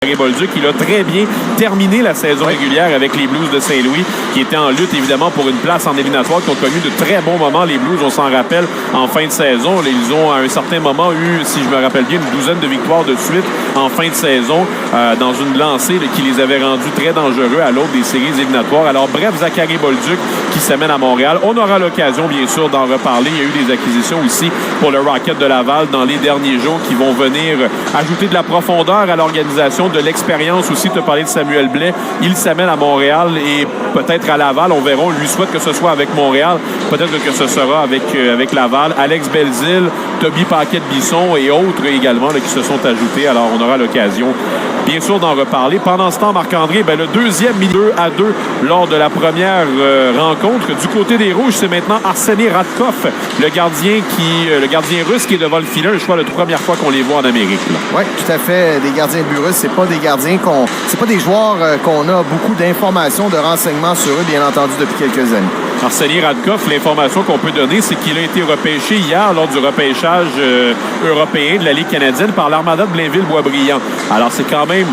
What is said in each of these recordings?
Zachary-Bolduc. Il a très bien terminé la saison régulière avec les Blues de Saint-Louis, qui étaient en lutte évidemment pour une place en éliminatoire, qui ont connu de très bons moments. Les Blues, on s'en rappelle, en fin de saison. Ils ont à un certain moment eu, si je me rappelle bien, une douzaine de victoires de suite en fin de saison dans une lancée qui les avait rendus très dangereux à l'aube des séries éliminatoires. Alors bref, Zachary-Bolduc qui s'amène à Montréal. On aura l'occasion, bien sûr, d'en reparler. Il y a eu des acquisitions aussi pour le Rocket de Laval dans les derniers jours qui vont venir ajouter de la profondeur à l'organisation, de l'expérience aussi. Tu as parlé de Samuel Blais. Il s'amène à Montréal et peut-être à Laval. On verra. On lui souhaite que ce soit avec Montréal. Peut-être que ce sera avec Laval. Alex Belzile, Toby Paquette-Bisson et autres également là, qui se sont ajoutés. Alors, on aura l'occasion, bien sûr, d'en reparler. Pendant ce temps, Marc-André, le deuxième 2-2 lors de la première rencontre. Du côté des Rouges, c'est maintenant Arseny Radkov, le gardien russe qui est devant le filet. Je crois la première fois qu'on les voit en Amérique. Oui, tout à fait. Des gardiens de but russes, c'est pas des gardiens c'est pas des joueurs qu'on a beaucoup d'informations, de renseignements sur eux, bien entendu, depuis quelques années. Arseny Radkov, l'information qu'on peut donner, c'est qu'il a été repêché hier lors du repêchage européen de la Ligue canadienne par l'Armada de Blainville-Boisbriand. Alors, c'est quand même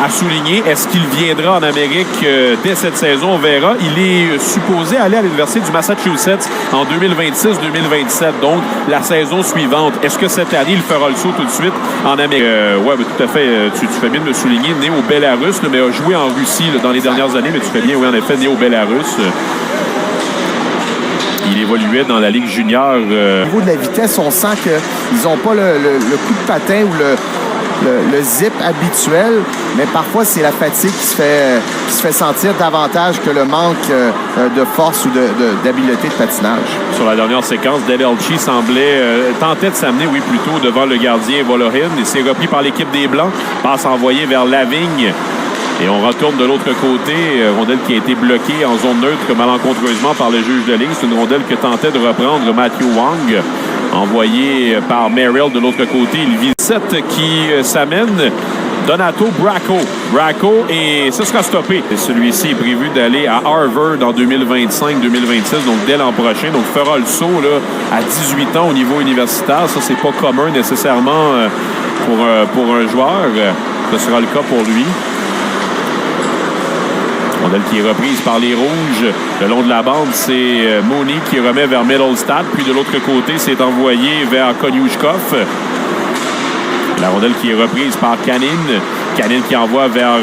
à souligner. Est-ce qu'il viendra en Amérique dès cette saison? On verra. Il est supposé aller à l'Université du Massachusetts en 2026-2027, donc la saison suivante. Est-ce que cette année, il fera le saut tout de suite en Amérique? Oui, tout à fait. Tu fais bien de me souligner. Né au Bélarus, mais a joué en Russie dans les dernières années, mais tu fais bien, oui, en effet, né au Bélarus. Il évoluait dans la Ligue junior. Au niveau de la vitesse, on sent qu'ils n'ont pas le coup de patin ou le zip habituel, mais parfois, c'est la fatigue qui se fait sentir davantage que le manque de force ou d'habileté de patinage. Sur la dernière séquence, Delelchi tentait de s'amener, plutôt devant le gardien Volohin. Il s'est repris par l'équipe des Blancs. Passe envoyée vers Lavigne. Et on retourne de l'autre côté. Rondelle qui a été bloquée en zone neutre malencontreusement par le juge de ligne. C'est une rondelle que tentait de reprendre Matthew Wang. Envoyé par Merrill de l'autre côté. Il vise 7 qui s'amène. Donato Bracco, et ça sera stoppé. Et celui-ci est prévu d'aller à Harvard en 2025-2026, donc dès l'an prochain. Donc fera le saut là, à 18 ans au niveau universitaire. Ça, c'est pas commun nécessairement pour un joueur. Ce sera le cas pour lui. Rondelle qui est reprise par les Rouges. Le long de la bande, c'est Mooney qui remet vers Middlestad. Puis de l'autre côté, c'est envoyé vers Koniushkov. La rondelle qui est reprise par Canine. Canine qui envoie vers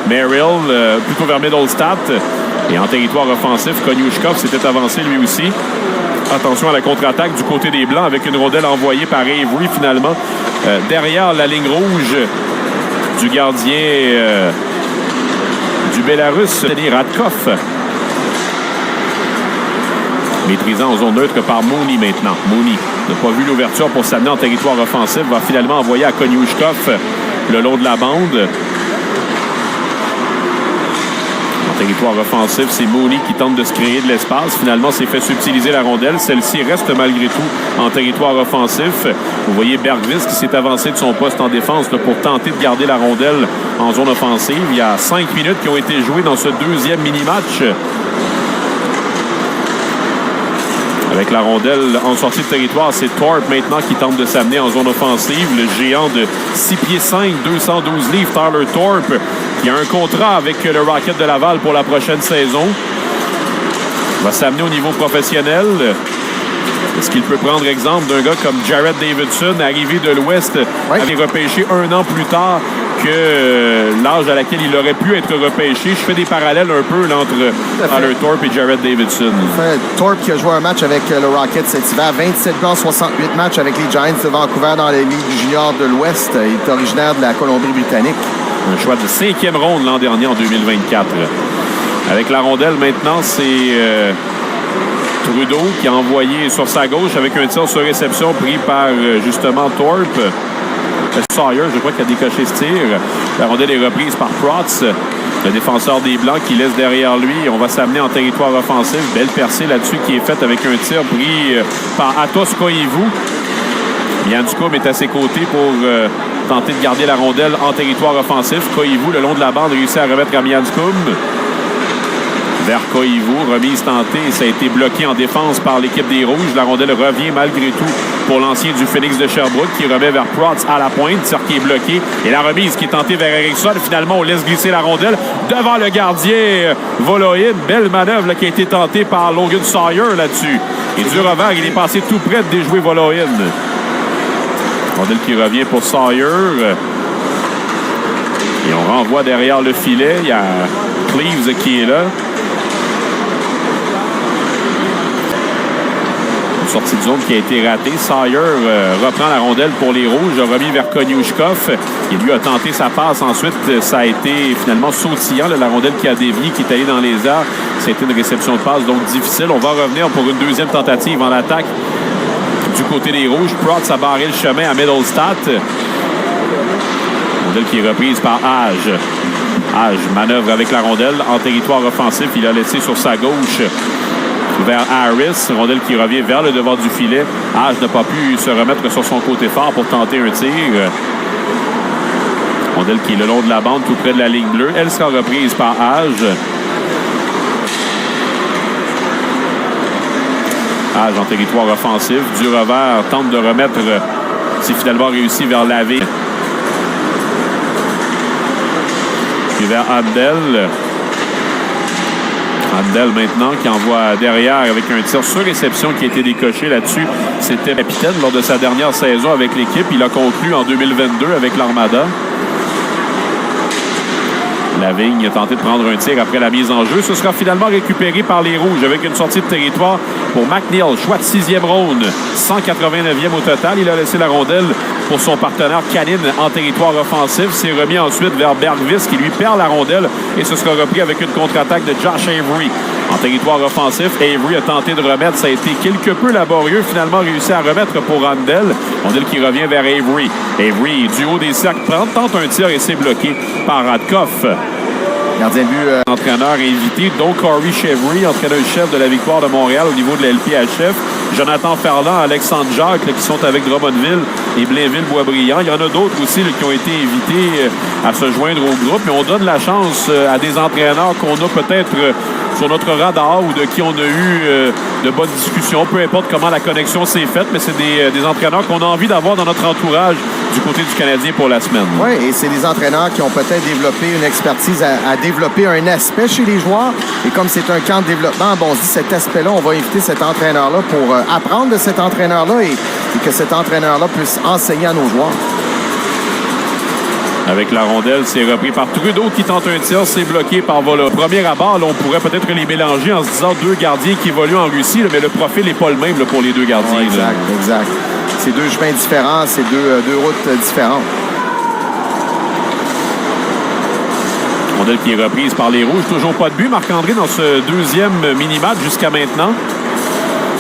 Merrill, plutôt vers Middlestad. Et en territoire offensif, Koniushkov s'était avancé lui aussi. Attention à la contre-attaque du côté des Blancs avec une rondelle envoyée par Avery finalement. Derrière la ligne rouge du gardien du Bélarus, Radkov. Maîtrisant en zone neutre par Mooney maintenant. Mooney n'a pas vu l'ouverture pour s'amener en territoire offensif. Va finalement envoyer à Koniushkov le long de la bande. En territoire offensif, c'est Mooney qui tente de se créer de l'espace. Finalement, s'est fait subtiliser la rondelle. Celle-ci reste malgré tout en territoire offensif. Vous voyez Bergvist qui s'est avancé de son poste en défense pour tenter de garder la rondelle en zone offensive. Il y a 5 minutes qui ont été jouées dans ce deuxième mini-match. Avec la rondelle en sortie de territoire, c'est Thorpe maintenant qui tente de s'amener en zone offensive. Le géant de 6 pieds 5, 212 livres, Tyler Thorpe, qui a un contrat avec le Rocket de Laval pour la prochaine saison. Il va s'amener au niveau professionnel. Est-ce qu'il peut prendre exemple d'un gars comme Jared Davidson, arrivé de l'Ouest, avait repêché 1 an plus tard que l'âge à laquelle il aurait pu être repêché? Je fais des parallèles un peu là, entre Tyler Thorpe et Jared Davidson. Thorpe qui a joué un match avec le Rocket cet hiver, 27 buts en 68 matchs avec les Giants de Vancouver dans les ligues juniors de l'Ouest. Il est originaire de la Colombie-Britannique. Un choix de 5e ronde l'an dernier en 2024. Avec la rondelle maintenant, c'est Trudeau qui a envoyé sur sa gauche avec un tir sur réception pris par justement Thorpe. Sawyer, je crois qu'il a décoché ce tir. La rondelle est reprise par Protz, le défenseur des Blancs qui laisse derrière lui. On va s'amener en territoire offensif. Belle percée là-dessus qui est faite avec un tir pris par Atos Koivu. Miandukum est à ses côtés pour tenter de garder la rondelle en territoire offensif. Koivu, le long de la bande, réussit à remettre à Miandukum. vers Koivu. Remise tentée. Ça a été bloqué en défense par l'équipe des Rouges. La rondelle revient malgré tout pour l'ancien du Phoenix de Sherbrooke qui remet vers Protz à la pointe. Tir qui est bloqué. Et la remise qui est tentée vers Eriksson. Finalement, on laisse glisser la rondelle devant le gardien Volohin. Belle manœuvre là, qui a été tentée par Logan Sawyer là-dessus. Et du revers, il est passé tout près de déjouer Volohin. Rondelle qui revient pour Sawyer. Et on renvoie derrière le filet. Il y a Cleaves qui est là. Une sortie de zone qui a été ratée. Sawyer reprend la rondelle pour les Rouges. A remis vers Konyushkov. Il lui a tenté sa passe. Ensuite, ça a été finalement sautillant. Là, la rondelle qui a dévié, qui est allée dans les airs. Ça a été une réception de passe, donc difficile. On va revenir pour une deuxième tentative en attaque du côté des Rouges. Protz a barré le chemin à Middlestat. Rondelle qui est reprise par Hage. Hage manœuvre avec la rondelle en territoire offensif. Il a laissé sur sa gauche vers Harris. Rondelle qui revient vers le devant du filet. Hage n'a pas pu se remettre sur son côté fort pour tenter un tir. Rondelle qui est le long de la bande, tout près de la ligne bleue. Elle sera reprise par Hage. Hage en territoire offensif. Du revers tente de remettre. C'est finalement réussi vers Lavé. Puis vers Handel. Handel maintenant qui envoie derrière avec un tir sur réception qui a été décoché là-dessus. C'était capitaine lors de sa dernière saison avec l'équipe. Il a conclu en 2022 avec l'Armada. Lavigne a tenté de prendre un tir après la mise en jeu. Ce sera finalement récupéré par les Rouges avec une sortie de territoire pour McNeil. Choix de 6e ronde, 189e au total. Il a laissé la rondelle pour son partenaire Canine en territoire offensif. C'est remis ensuite vers Bergvis qui lui perd la rondelle et ce sera repris avec une contre-attaque de Josh Avery. En territoire offensif, Avery a tenté de remettre. Ça a été quelque peu laborieux. Finalement réussi à remettre pour Handel. Rondelle qui revient vers Avery. Avery, du haut des cercles, tente un tir et c'est bloqué par Radkoff. Gardien de but. Entraîneur invité, dont Corey Chevry, entraîneur-chef de la victoire de Montréal au niveau de la LPHF. Jonathan Ferland, Alexandre Jacques, là, qui sont avec Drummondville et Blainville-Boisbriand. Il y en a d'autres aussi là, qui ont été invités à se joindre au groupe. Mais on donne la chance à des entraîneurs qu'on a peut-être sur notre radar ou de qui on a eu de bonnes discussions. Peu importe comment la connexion s'est faite, mais c'est des entraîneurs qu'on a envie d'avoir dans notre entourage du côté du Canadien pour la semaine. Oui, et c'est des entraîneurs qui ont peut-être développé une expertise à développer un aspect chez les joueurs. Et comme c'est un camp de développement, bon, on se dit cet aspect-là, on va inviter cet entraîneur-là pour apprendre de cet entraîneur-là et que cet entraîneur-là puisse enseigner à nos joueurs. Avec la rondelle, c'est repris par Trudeau qui tente un tir, c'est bloqué par Vola. Premier abord, là, on pourrait peut-être les mélanger en se disant deux gardiens qui évoluent en Russie, là, mais le profil n'est pas le même là, pour les deux gardiens. Ouais, exact. C'est deux chemins différents, c'est deux routes différentes. Rondelle qui est reprise par les Rouges. Toujours pas de but. Marc-André dans ce deuxième mini-match jusqu'à maintenant.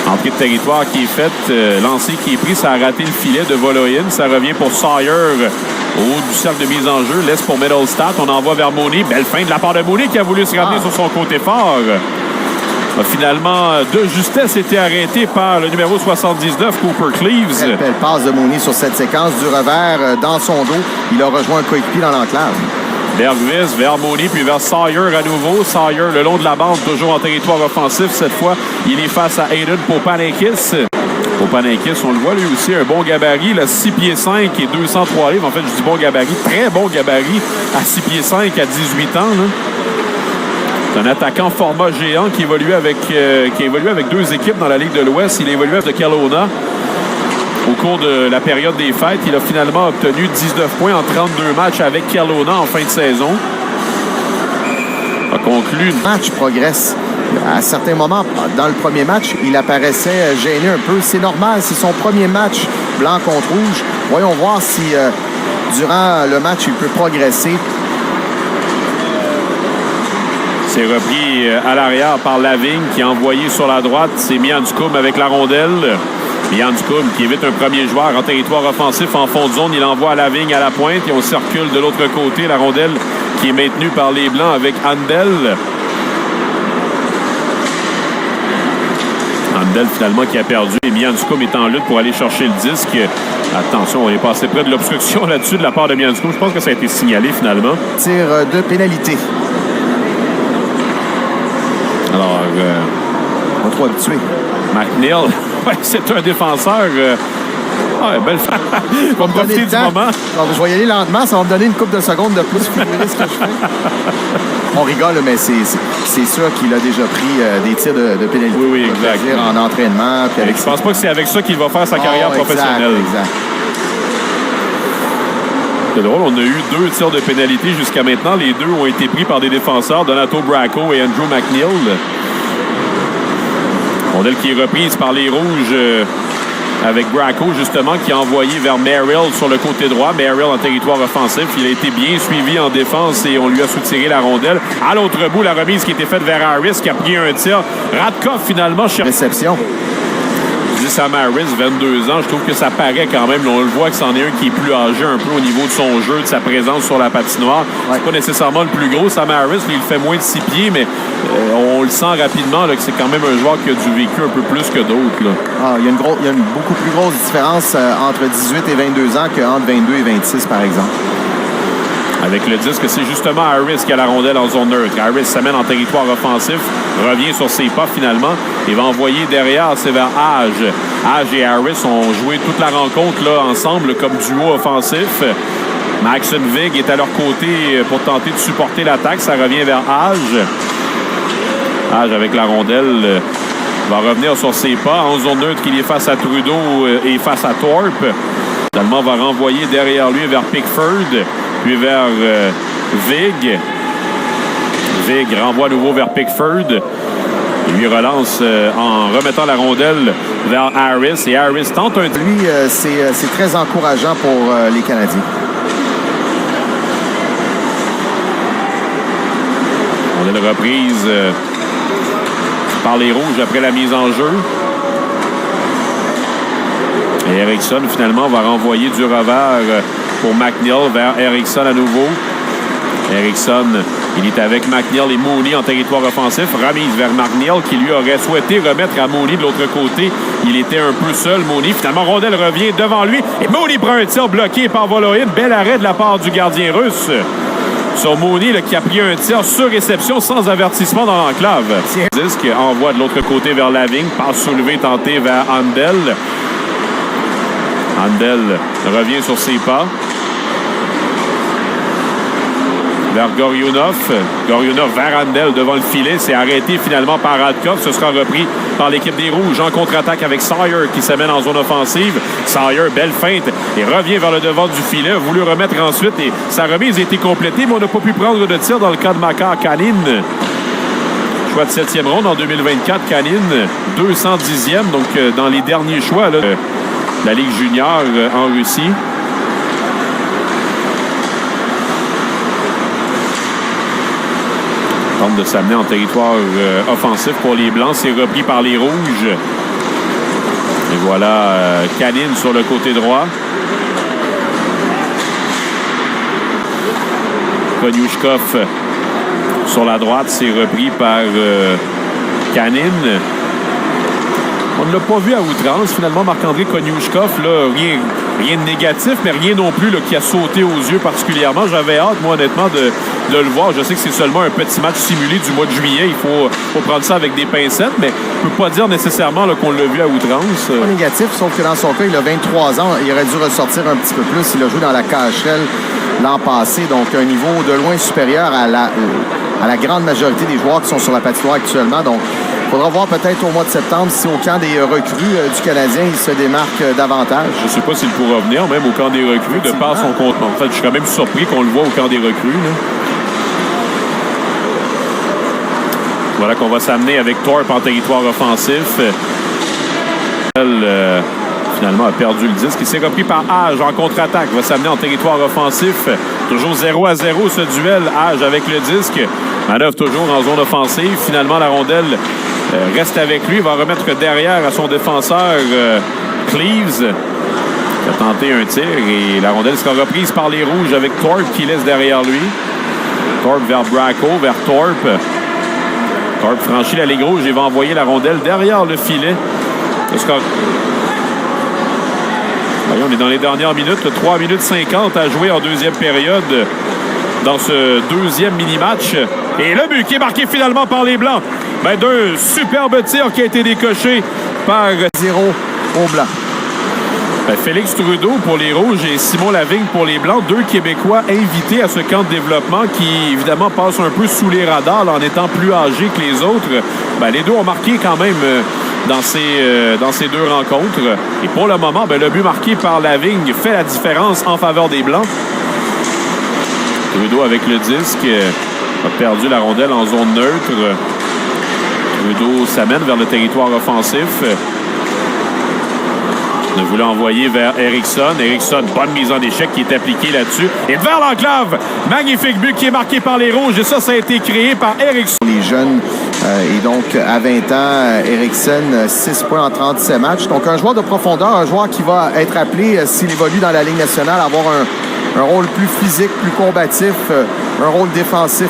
Entrée de territoire qui est faite. Lancé qui est pris. Ça a raté le filet de Volohin. Ça revient pour Sawyer au haut du cercle de mise en jeu. Laisse pour Middlestat. On envoie vers Mooney. Belle fin de la part de Mooney qui a voulu se ramener sur son côté fort. Finalement, de justesse, été arrêté par le numéro 79, Cooper Cleaves. Belle passe de Mooney sur cette séquence du revers dans son dos. Il a rejoint un coéquipier dans l'enclave. Bergvis vers Mooney, puis vers Sawyer à nouveau. Sawyer le long de la bande, toujours en territoire offensif. Cette fois, il est face à Aiden Popanakis. Popanakis, on le voit lui aussi, un bon gabarit, là, 6 pieds 5 et 203 livres. En fait, je dis bon gabarit, très bon gabarit à 6 pieds 5 à 18 ans. Là. C'est un attaquant format géant qui évolue avec deux équipes dans la Ligue de l'Ouest. Il évolue avec Kelowna. Au cours de la période des fêtes, il a finalement obtenu 19 points en 32 matchs avec Kelowna en fin de saison. A conclu. Le match progresse. À certains moments, dans le premier match, il apparaissait gêné un peu. C'est normal, c'est son premier match blanc contre rouge. Voyons voir si, durant le match, il peut progresser. C'est repris à l'arrière par Lavigne qui a envoyé sur la droite. C'est Miandukum avec la rondelle. Miandukum qui évite un premier joueur en territoire offensif en fond de zone. Il envoie à Lavigne à la pointe et on circule de l'autre côté. La rondelle qui est maintenue par les Blancs avec Handel. Handel finalement qui a perdu. Et Miandukum est en lutte pour aller chercher le disque. Attention, on est passé près de l'obstruction là-dessus de la part de Miandukum. Je pense que ça a été signalé finalement. Tir de pénalité. Alors, Pas trop habitué. McNeil, ouais, c'est un défenseur. Belle femme. Il va profiter du moment. Je vais y aller lentement, ça va me donner une couple de secondes de plus figurer ce que je fais. On rigole, mais c'est sûr qu'il a déjà pris des tirs de pénalité. Oui, exact. En entraînement. Puis avec je pense pas que c'est avec ça qu'il va faire sa carrière professionnelle. Exact. C'est drôle, on a eu 2 tirs de pénalité jusqu'à maintenant. Les 2 ont été pris par des défenseurs, Donato Bracco et Andrew McNeil. Rondelle qui est reprise par les Rouges avec Bracco, justement, qui a envoyé vers Merrill sur le côté droit. Merrill en territoire offensif. Il a été bien suivi en défense et on lui a soutiré la rondelle. À l'autre bout, la remise qui a été faite vers Harris, qui a pris un tir. Radkoff, finalement, réception. Je dis Sam Harris, 22 ans. Je trouve que ça paraît quand même. On le voit que c'en est un qui est plus âgé un peu au niveau de son jeu, de sa présence sur la patinoire. Ouais. C'est pas nécessairement le plus gros. Sam Harris, lui, il fait moins de 6 pieds, mais on le sent rapidement là, que c'est quand même un joueur qui a du vécu un peu plus que d'autres. Il y a une beaucoup plus grosse différence entre 18 et 22 ans qu'entre 22 et 26, par exemple. Avec le disque, c'est justement Harris qui a la rondelle en zone neutre. Harris s'amène en territoire offensif, revient sur ses pas finalement et va envoyer derrière, c'est vers Hage. Hage et Harris ont joué toute la rencontre là, ensemble comme duo offensif. Maxon Vig est à leur côté pour tenter de supporter l'attaque. Ça revient vers Hage. Hage avec la rondelle va revenir sur ses pas en zone neutre qu'il est face à Trudeau et face à Thorpe. Finalement, va renvoyer derrière lui vers Pickford. Puis vers Vig. Vig renvoie à nouveau vers Pickford. Il lui relance en remettant la rondelle vers Harris. Et Harris tente un... Lui, c'est très encourageant pour les Canadiens. On a une reprise par les Rouges après la mise en jeu. Et Eriksson, finalement, va renvoyer du revers pour McNeil vers Eriksson à nouveau. Eriksson, il est avec McNeil et Mooney en territoire offensif. Remise vers McNeil qui lui aurait souhaité remettre à Mooney de l'autre côté. Il était un peu seul, Mooney. Finalement, rondelle revient devant lui. Et Mooney prend un tir bloqué par Volohin. Bel arrêt de la part du gardien russe. Sur Mooney là, qui a pris un tir sur réception sans avertissement dans l'enclave. Disque envoie de l'autre côté vers Lavigne. Passe soulevée tentée vers Handel. Handel revient sur ses pas. Vers Gorionov. Gorionov vers Handel devant le filet. C'est arrêté finalement par Radkoff. Ce sera repris par l'équipe des Rouges en contre-attaque avec Sawyer qui s'amène en zone offensive. Sawyer, belle feinte et revient vers le devant du filet. A voulu remettre ensuite et sa remise a été complétée, mais on n'a pas pu prendre de tir dans le cas de Makar Kanin. Choix de 7e ronde en 2024. Kanin, 210e, donc dans les derniers choix là, de la Ligue junior en Russie. Tente de s'amener en territoire offensif pour les Blancs. C'est repris par les Rouges. Et voilà Kanin sur le côté droit. Konyushkov sur la droite. C'est repris par Kanin. On ne l'a pas vu à outrance. Finalement, Marc-André Konyushkov, là, rien de négatif, mais rien non plus là, qui a sauté aux yeux particulièrement. J'avais hâte, moi, honnêtement, de le voir. Je sais que c'est seulement un petit match simulé du mois de juillet. Il faut prendre ça avec des pincettes, mais on ne peut pas dire nécessairement là, qu'on l'a vu à outrance. Pas négatif, sauf que dans son cas, il a 23 ans. Il aurait dû ressortir un petit peu plus. Il a joué dans la KHL l'an passé, donc un niveau de loin supérieur à la grande majorité des joueurs qui sont sur la patinoire actuellement. Donc, il faudra voir peut-être au mois de septembre si au camp des recrues du Canadien, il se démarque davantage. Je ne sais pas s'il pourra venir même au camp des recrues de par son compte. En fait, je suis quand même surpris qu'on le voit au camp des recrues. Là. Voilà qu'on va s'amener avec Thorpe en territoire offensif. Finalement, a perdu le disque. Il s'est repris par Hage en contre-attaque. Va s'amener en territoire offensif. Toujours 0-0 ce duel. Hage avec le disque. Manœuvre toujours en zone offensive. Finalement, la rondelle reste avec lui. Il va remettre derrière à son défenseur Cleaves. Il a tenté un tir et la rondelle sera reprise par les Rouges avec Thorpe qui laisse derrière lui. Thorpe vers Bracco, vers Thorpe. Thorpe franchit la ligne rouge et va envoyer la rondelle derrière le filet. Voyons, on est dans les dernières minutes. 3 minutes 50 à jouer en deuxième période. dans ce deuxième mini-match. Et le but qui est marqué finalement par les Blancs. Ben, d'un superbe tir qui a été décoché par 0 au blanc. Ben, Félix Trudeau pour les Rouges et Simon Lavigne pour les Blancs, deux Québécois invités à ce camp de développement qui, évidemment, passe un peu sous les radars en étant plus âgés que les autres. Ben, les deux ont marqué quand même dans ces deux rencontres. Et pour le moment, ben, le but marqué par Lavigne fait la différence en faveur des Blancs. Trudeau avec le disque a perdu la rondelle en zone neutre. Trudeau s'amène vers le territoire offensif. Ne voulait envoyer vers Eriksson. Eriksson, bonne mise en échec qui est appliquée là-dessus. Et vers l'enclave, magnifique but qui est marqué par les Rouges. Et ça a été créé par Eriksson. Les jeunes, et donc à 20 ans, Eriksson, 6 points en 37 matchs. Donc un joueur de profondeur, un joueur qui va être appelé, s'il évolue dans la Ligue nationale, à avoir un rôle plus physique, plus combatif, un rôle défensif.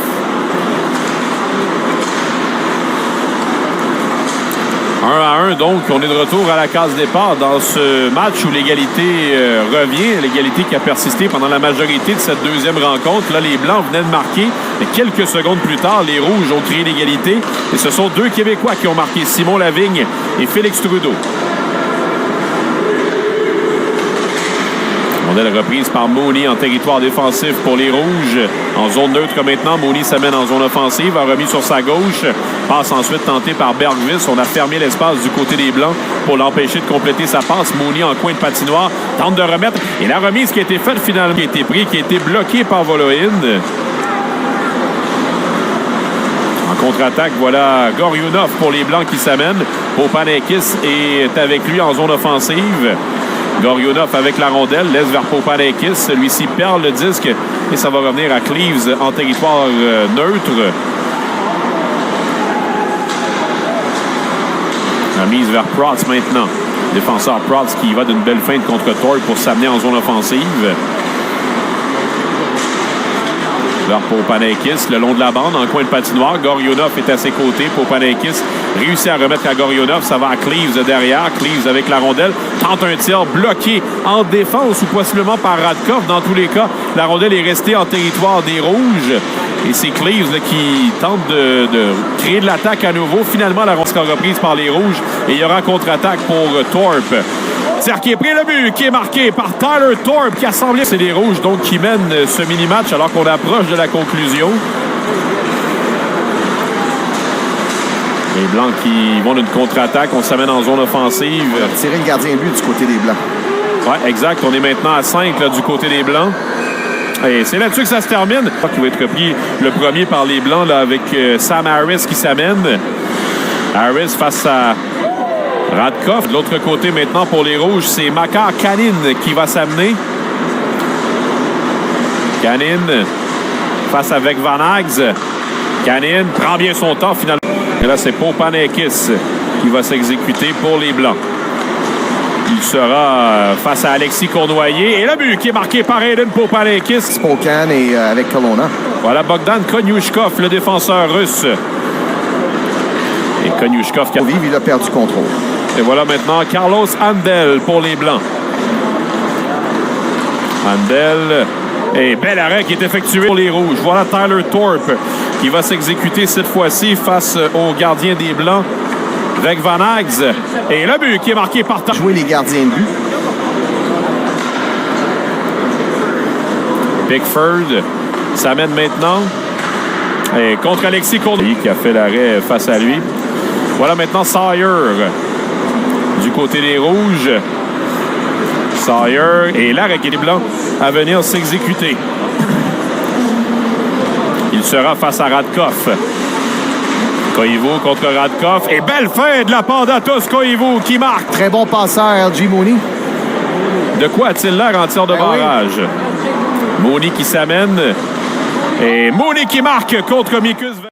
1-1, donc on est de retour à la case départ dans ce match où l'égalité revient, l'égalité qui a persisté pendant la majorité de cette deuxième rencontre. Là, les Blancs venaient de marquer, mais quelques secondes plus tard, les Rouges ont créé l'égalité. Et ce sont deux Québécois qui ont marqué, Simon Lavigne et Félix Trudeau. Rondelle reprise par Mooney en territoire défensif pour les Rouges. En zone neutre maintenant, Mooney s'amène en zone offensive, a remis sur sa gauche. Passe ensuite tentée par Bergvis. On a fermé l'espace du côté des Blancs pour l'empêcher de compléter sa passe. Mooney en coin de patinoire tente de remettre. Et la remise qui a été faite finalement, qui a été prise, qui a été bloquée par Volohin. En contre-attaque, voilà Goriounov pour les Blancs qui s'amène. Popanekis est avec lui en zone offensive. Goriounov avec la rondelle, laisse vers Popanekis. Celui-ci perd le disque et ça va revenir à Cleaves en territoire neutre. La mise vers Protz maintenant. Défenseur Protz qui va d'une belle feinte contre Thorpe pour s'amener en zone offensive. Vers Popanekis, le long de la bande, en coin de patinoire. Goriounov est à ses côtés. Popanekis réussit à remettre à Goriounov. Ça va à Cleaves derrière. Cleaves avec la rondelle. Tente un tir bloqué en défense ou possiblement par Radkov. Dans tous les cas, la rondelle est restée en territoire des Rouges. Et c'est Cleaves là, qui tente de créer de l'attaque à nouveau. Finalement, la rondelle sera reprise par les Rouges. Et il y aura contre-attaque pour Thorpe. Tir qui est pris, le but qui est marqué par Tyler Thorpe qui a semblé. C'est les Rouges donc qui mènent ce mini-match alors qu'on approche de la conclusion. Les Blancs qui vont d'une contre-attaque. On s'amène en zone offensive. Tirer le gardien de but du côté des Blancs. Oui, exact. On est maintenant à 5 là, du côté des Blancs. Et c'est là-dessus que ça se termine. Qui va être repris le premier par les Blancs là, avec Sam Harris qui s'amène. Harris face à Radkov. De l'autre côté maintenant pour les Rouges, c'est Makar Kanin qui va s'amener. Kanin face avec Van Ags. Kanin prend bien son temps finalement. Et là, c'est Popanekis qui va s'exécuter pour les Blancs. Il sera face à Alexis Cournoyer. Et le but qui est marqué par Aiden Popanekis. Spokane et avec Kelowna. Voilà Bogdan Konyushkov, le défenseur russe. Et Konyushkov qui a... Il a perdu contrôle. Et voilà maintenant Carlos Handel pour les Blancs. Handel. Et bel arrêt qui est effectué pour les Rouges. Voilà Tyler Thorpe qui va s'exécuter cette fois-ci face au gardien des Blancs avec Van Ags. Et le but qui est marqué par... Jouer les gardiens de but. Pickford s'amène maintenant. Et contre Alexis Cournoyer qui a fait l'arrêt face à lui. Voilà maintenant Sawyer du côté des Rouges. Sawyer et l'arrêt qui est blanc à venir s'exécuter. Il sera face à Radkov. Koivu contre Radkov. Et belle fin de la part d'Atos Koivu qui marque. Très bon passeur, LG Mooney. De quoi a-t-il l'air en tir de barrage? Oui. Mooney qui s'amène. Et Mooney qui marque contre Mikus.